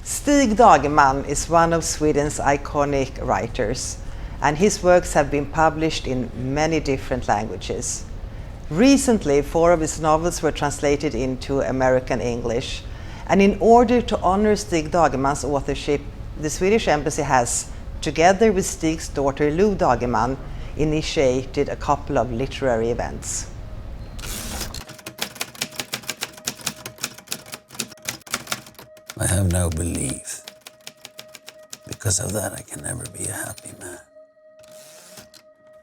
Stig Dagerman is one of Sweden's iconic writers, and his works have been published in many different languages. Recently, 4 of his novels were translated into American English, and in order to honor Stig Dagerman's authorship, the Swedish Embassy has, together with Stig's daughter Lou Dagerman, initiated a couple of literary events. I have no belief. Because of that, I can never be a happy man.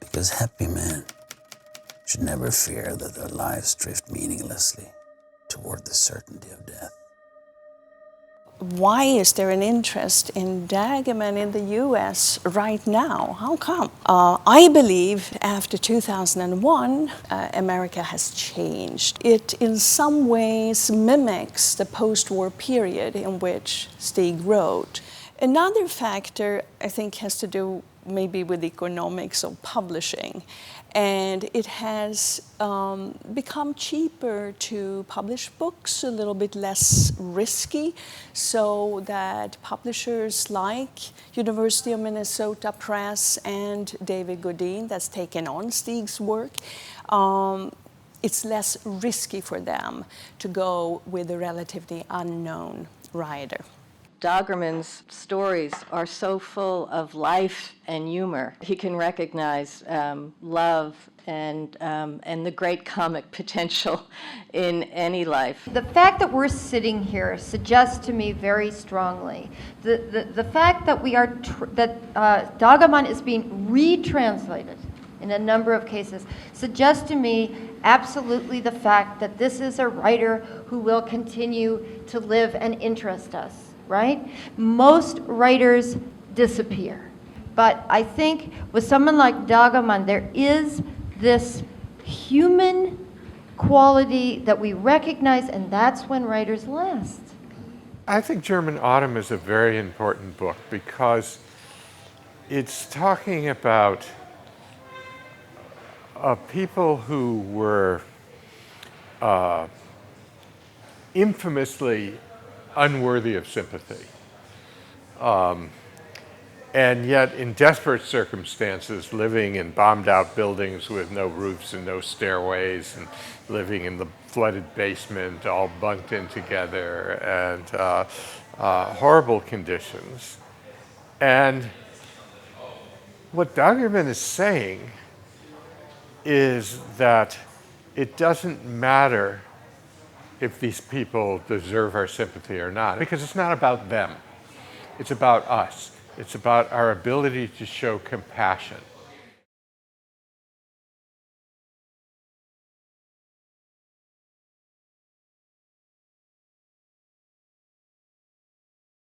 Because happy men should never fear that their lives drift meaninglessly toward the certainty of death. Why is there an interest in Dagerman in the US right now? How come? I believe after 2001, America has changed. It in some ways mimics the post-war period in which Stig wrote. Another factor, I think, has to do maybe with economics of publishing. And it has become cheaper to publish books, a little bit less risky, so that publishers like University of Minnesota Press and David Godin, that's taken on Stig's work, it's less risky for them to go with a relatively unknown writer. Dagerman's stories are so full of life and humor. He can recognize love and the great comic potential in any life. The fact that we're sitting here suggests to me very strongly the fact that Dagerman is being retranslated in a number of cases suggests to me absolutely the fact that this is a writer who will continue to live and interest us. Right? Most writers disappear. But I think with someone like Dagerman, there is this human quality that we recognize, and that's when writers last. I think German Autumn is a very important book because it's talking about people who were infamously unworthy of sympathy. And yet in desperate circumstances, living in bombed out buildings with no roofs and no stairways, and living in the flooded basement, all bunked in together, and horrible conditions. And what Dagerman is saying is that it doesn't matter if these people deserve our sympathy or not, because it's not about them. It's about us. It's about our ability to show compassion.